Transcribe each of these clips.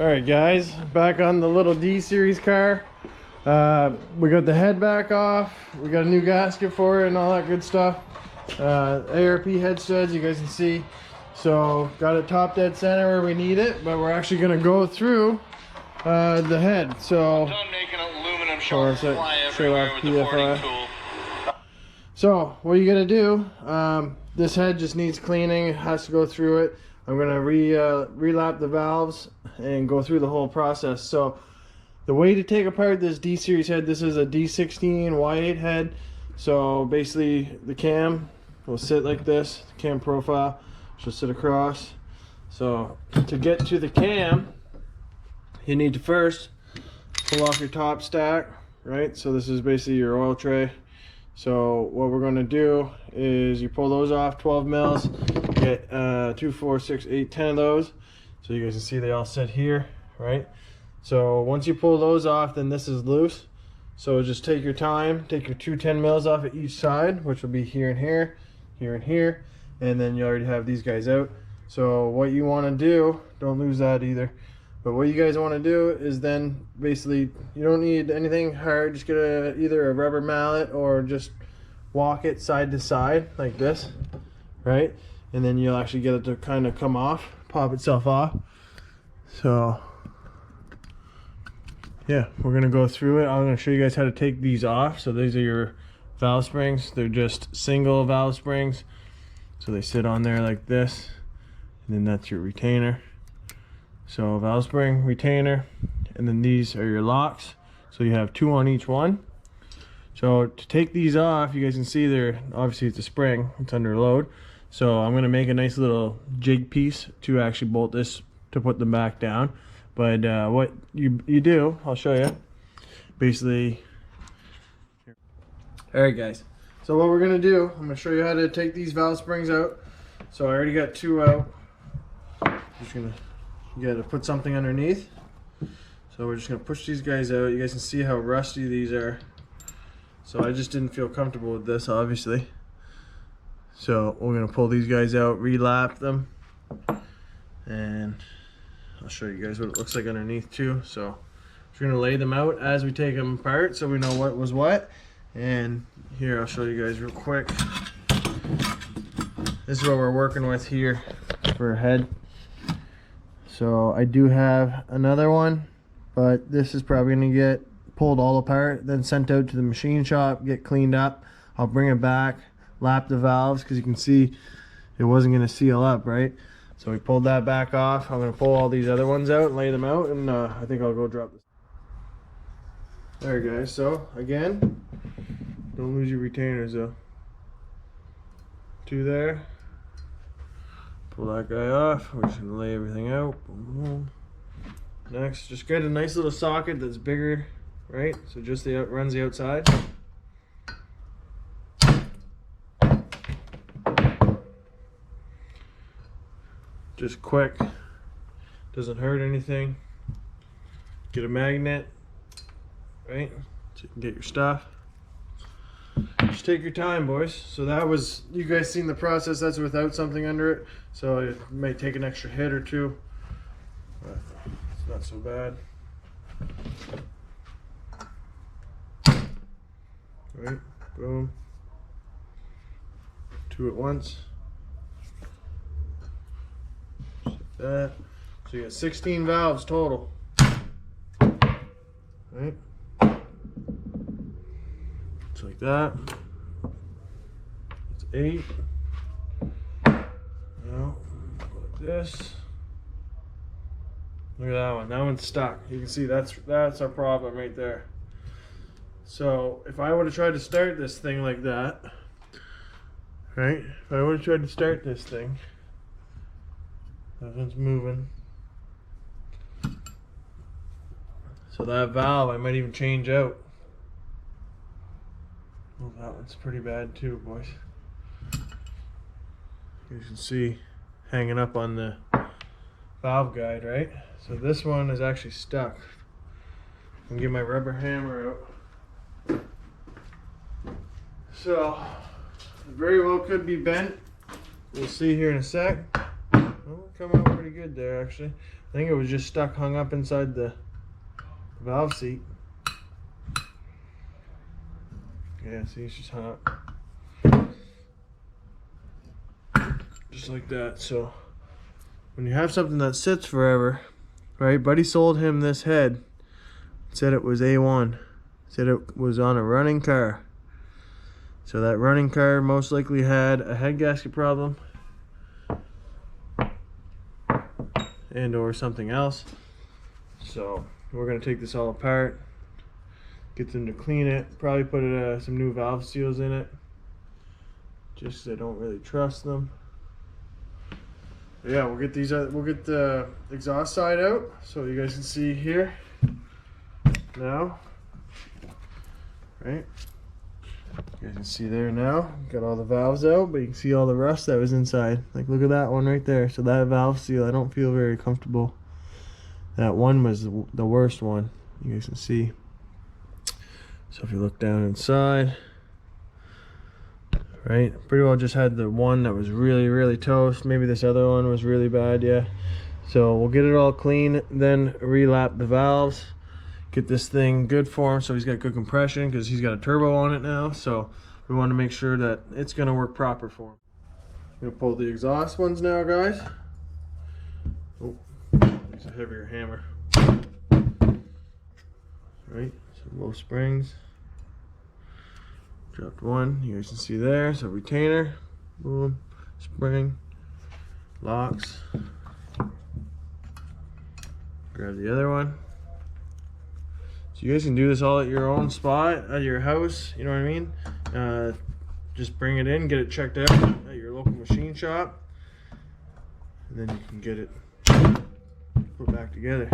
Alright guys, back on the little D series car. We got the head back off, we got a new gasket for it and all that good stuff. ARP head studs, you guys can see. So got it top dead center where we need it, but we're actually going to go through the head. So done making aluminum shards fly everywhere with the PFI. tool. So what you're gonna do, this head just needs cleaning, it has to go through it. I'm gonna relap the valves and go through the whole process. So the way to take apart this D series head, this is a D16 Y8 head. So basically the cam will sit like this, the cam profile should sit across. So to get to the cam, you need to first pull off your top stack, right? So this is basically your oil tray. So what we're going to do is you pull those off, 12 mils, get 2, 4, 6, 8, 10 of those. So you guys can see they all sit here, right? So once you pull those off, then this is loose. So just take your time, take your 2 10 mils off at each side, which will be here and here, here and here, and then you already have these guys out. So what you want to do, don't lose that either. But what you guys want to do is then basically, you don't need anything hard, just get either a rubber mallet or just walk it side to side like this, right? And then you'll actually get it to kind of come off, pop itself off. So yeah, we're going to go through it. I'm going to show you guys how to take these off. So these are your valve springs. They're just single valve springs. So they sit on there like this. And then that's your retainer. So valve spring, retainer, and then these are your locks. So you have 2 on each one. So to take these off, you guys can see they're, obviously it's a spring, it's under load. So I'm gonna make a nice little jig piece to actually bolt this to put them back down. But what you do, I'll show you. Basically, all right guys. So what we're gonna do, I'm gonna show you how to take these valve springs out. So I already got 2 out. Just gonna, you gotta put something underneath. So we're just gonna push these guys out. You guys can see how rusty these are. So I just didn't feel comfortable with this, obviously. So we're gonna pull these guys out, relap them, and I'll show you guys what it looks like underneath too. So we're gonna lay them out as we take them apart so we know what was what. And here, I'll show you guys real quick. This is what we're working with here for a head. So I do have another one, but this is probably gonna get pulled all apart, then sent out to the machine shop, get cleaned up. I'll bring it back, lap the valves, because you can see it wasn't gonna seal up, right? So we pulled that back off. I'm gonna pull all these other ones out and lay them out, and I think I'll go drop this. There guys, so again, don't lose your retainers though. 2 there. Pull that guy off. We're just gonna lay everything out. Boom, boom. Next, just get a nice little socket that's bigger, right? So just runs the outside. Just quick, doesn't hurt anything. Get a magnet, right? So you can get your stuff. Just take your time, boys. So that was, you guys seen the process, that's without something under it. So it may take an extra hit or 2, but it's not so bad. Right, boom. 2 at once. Just like that. So you got 16 valves total. Right? Just like that. It's 8. Now, like this. Look at that one. That one's stuck. You can see that's our problem right there. So if I would have tried to start this thing like that, right? If I would have tried to start this thing, that one's moving. So that valve I might even change out. Well, that one's pretty bad too, boys. You can see hanging up on the valve guide, right? So this one is actually stuck. I'm gonna get my rubber hammer out. So it very well could be bent. We'll see here in a sec. Well, come out pretty good there, actually. I think it was just stuck, hung up inside the valve seat. Yeah, see, it's just hung up. Just like that. So, when you have something that sits forever, right? Buddy sold him this head. Said it was A1. Said it was on a running car. So that running car most likely had a head gasket problem and or something else. So we're gonna take this all apart, get them to clean it, probably put some new valve seals in it, just 'cause I don't really trust them. But yeah, we'll get these. We'll get the exhaust side out so you guys can see here now. Right, you guys can see there now. Got all the valves out, but you can see all the rust that was inside. Like, look at that one right there. So that valve seal, I don't feel very comfortable. That one was the worst one. You guys can see. So if you look down inside, right, pretty well just had the one that was really toast. Maybe this other one was really bad, yeah. So we'll get it all clean, then relap the valves, get this thing good for him so he's got good compression, because he's got a turbo on it now. So we want to make sure that it's going to work proper for him. I'm going to pull the exhaust ones now, guys. Oh, it's a heavier hammer. Right, so low springs. Dropped one, you guys can see there. So retainer, boom, spring, locks. Grab the other one. So you guys can do this all at your own spot, at your house, you know what I mean? Just bring it in, get it checked out at your local machine shop, and then you can get it put back together.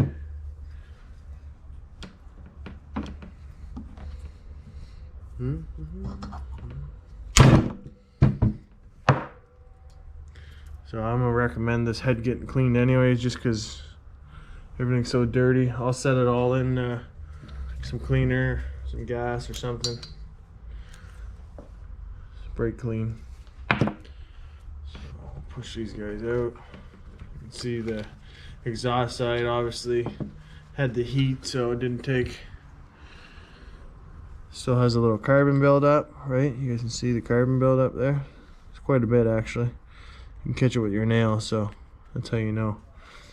So I'm gonna recommend this head getting cleaned anyways, just because everything's so dirty. I'll set it all in some cleaner, some gas or something. Brake clean. So I'll push these guys out. You can see the exhaust side obviously had the heat, so it didn't take. Still has a little carbon buildup, right? You guys can see the carbon buildup there. It's quite a bit actually. You can catch it with your nail, so that's how you know.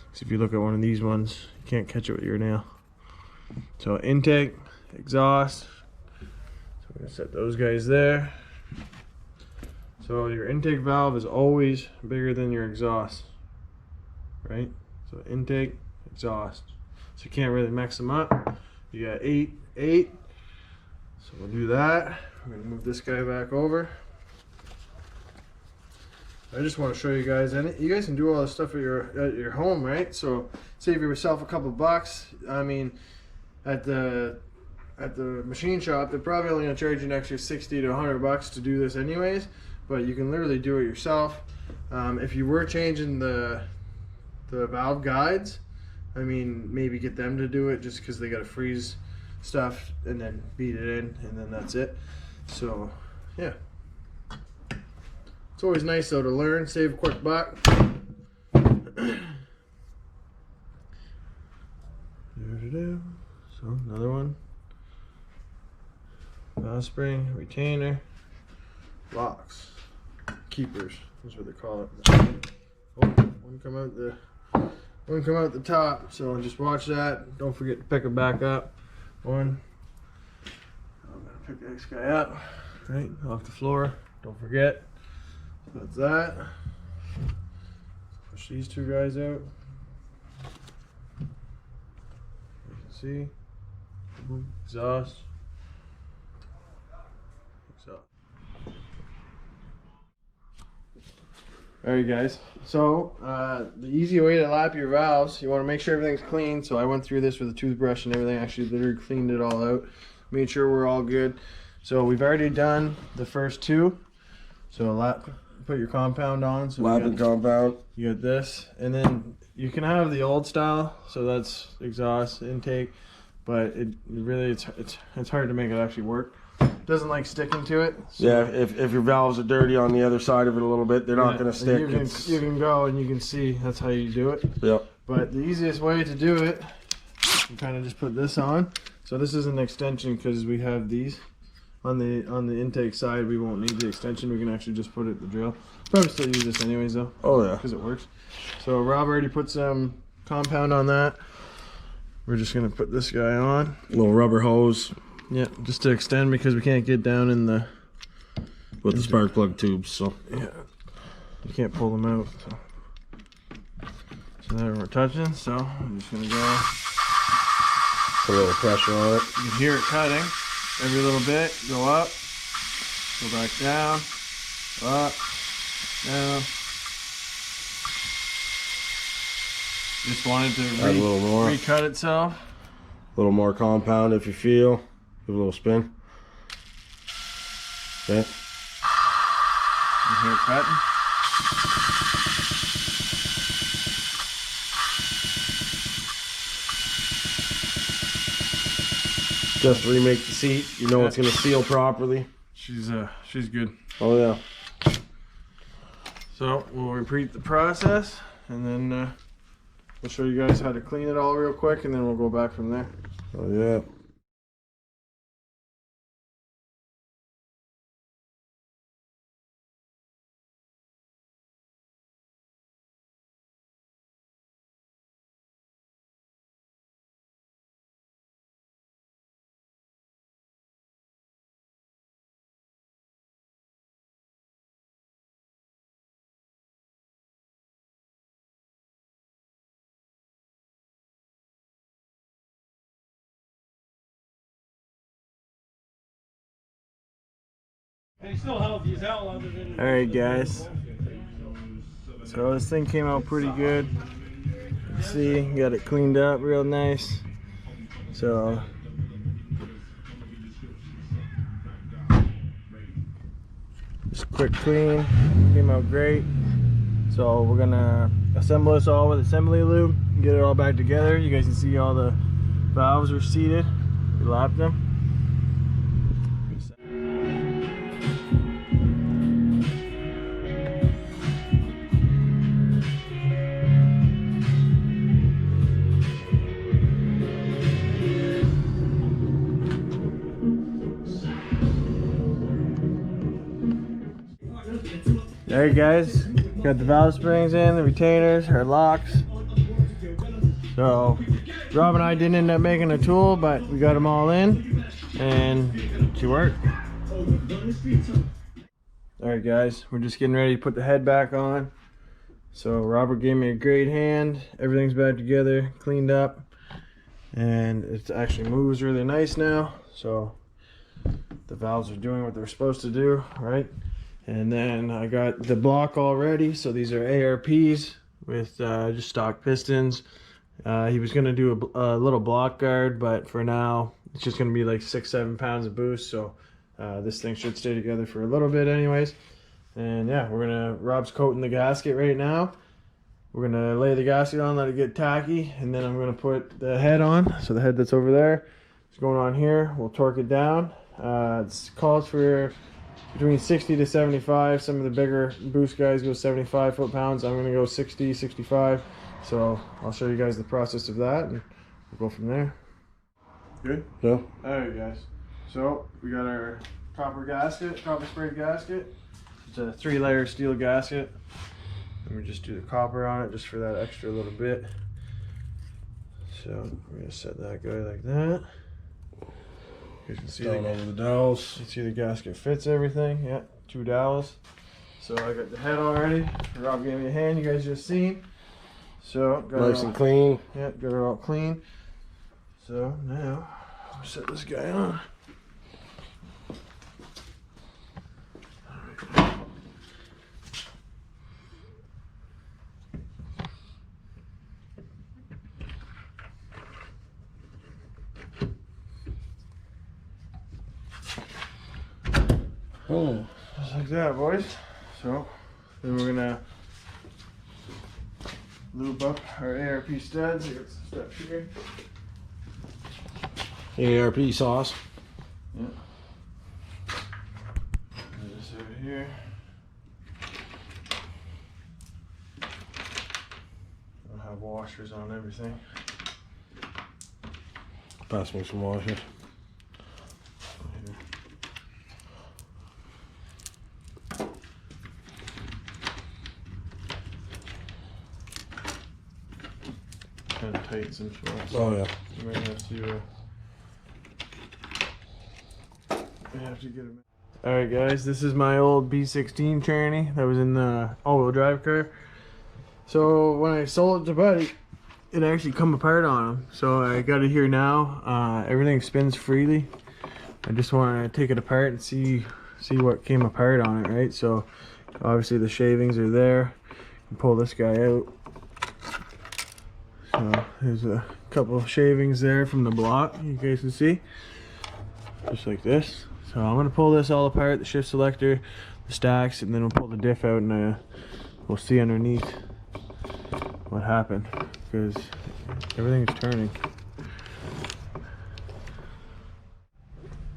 Because if you look at one of these ones, you can't catch it with your nail. So intake, exhaust. So I'm gonna set those guys there. So your intake valve is always bigger than your exhaust, right? So intake, exhaust. So you can't really mix them up. You got 8, 8. So we'll do that. I'm gonna move this guy back over. I just want to show you guys, and you guys can do all this stuff at your home, right? So save yourself a couple bucks. I mean, at the machine shop, they're probably only gonna charge you an extra 60 to 100 bucks to do this anyways, but you can literally do it yourself. If you were changing the valve guides, I mean, maybe get them to do it, just because they gotta freeze stuff and then beat it in, and then that's it. So yeah, it's always nice though to learn, save a quick buck. So another one. Valve spring, retainer, locks, keepers. That's what they call it. Oh, one come out the top. So just watch that. Don't forget to pick it back up. One. I'm gonna pick the next guy up. Right off the floor. Don't forget. So that's that. Push these two guys out. You can see. Exhaust. Alright guys, so the easy way to lap your valves, you want to make sure everything's clean. So I went through this with a toothbrush and everything, actually literally cleaned it all out, made sure we're all good. So we've already done the first two. So put your compound on. So lapping compound. You got this, and then you can have the old style, so that's exhaust intake, but it really it's hard to make it actually work. doesn't like sticking to it. So. Yeah, if your valves are dirty on the other side of it a little bit, they're not going to stick. You can go and you can see that's how you do it. Yep. But the easiest way to do it, you kind of just put this on. So this is an extension because we have these on the intake side. We won't need the extension. We can actually just put it at the drill. Probably still use this anyways though. Oh yeah. Because it works. So Rob already put some compound on that. We're just gonna put this guy on. Little rubber hose. Yeah, just to extend because we can't get down in the with the spark plug tubes. So yeah, you can't pull them out. So there we're touching. So I'm just gonna go. Put a little pressure on it. You can hear it cutting every little bit. Go up, go back down, up, down. Just wanted to add a little more. recut itself. A little more compound if you feel. Give a little spin. Okay. You hear it cutting. Just remake the seat. You know it's gonna seal properly. She's good. Oh yeah. So we'll repeat the process, and then we'll show you guys how to clean it all real quick, and then we'll go back from there. Oh yeah. Alright guys, so this thing came out pretty good. See, got it cleaned up real nice. So just quick clean, came out great. So we're gonna assemble this all with assembly lube, get it all back together. You guys can see all the valves are seated. We lapped them. Alright guys, got the valve springs in, the retainers, our locks. So Rob and I didn't end up making a tool, but we got them all in and she worked. Alright guys, we're just getting ready to put the head back on. So Robert gave me a great hand, everything's back together, cleaned up, and it actually moves really nice now. So the valves are doing what they're supposed to do, right? And then I got the block all ready. So these are ARPs with just stock pistons. He was gonna do a little block guard, but for now it's just gonna be like 6-7 pounds of boost. So this thing should stay together for a little bit anyways. And yeah, Rob's coating the gasket right now. We're gonna lay the gasket on, let it get tacky, and then I'm gonna put the head on. So the head that's over there is going on here. We'll torque it down. It calls for between 60 to 75. Some of the bigger boost guys go 75 foot-pounds. I'm gonna go 60, 65. So I'll show you guys the process of that and we'll go from there. Good? Yeah. Alright guys, so we got our copper gasket, copper sprayed gasket. It's a 3-layer steel gasket. And we just do the copper on it just for that extra little bit. So we're gonna set that guy like that. You can see down over the dowels. You see the gasket fits everything. Yeah, 2 dowels. So I got the head already. Rob gave me a hand. You guys just seen. So got nice and clean. Yeah, got it all clean. So now I'll set this guy on. Oh. Just like that, boys. So then we're gonna lube up our ARP studs. I got some stuff here. ARP sauce. Yeah. here. I'll have washers on everything. Pass me some washers. Kind of tight some spots. Oh yeah. You might have to get them. All right, guys, this is my old B16 tranny that was in the all-wheel drive car. So when I sold it to Buddy, it actually come apart on him. So I got it here now. Everything spins freely. I just want to take it apart and see what came apart on it, right? So obviously the shavings are there. Pull this guy out. So there's a couple of shavings there from the block, you guys can see, just like this. So I'm gonna pull this all apart, the shift selector, the stacks, and then we'll pull the diff out and we'll see underneath what happened, because everything's turning.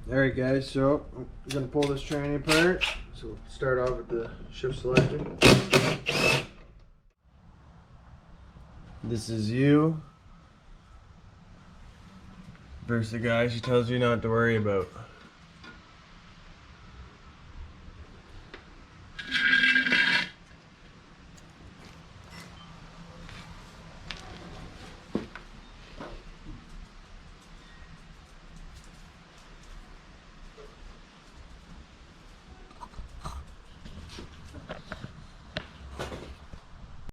All right, guys, so I'm gonna pull this tranny apart. So we'll start off with the shift selector. This is you versus the guy she tells you not to worry about.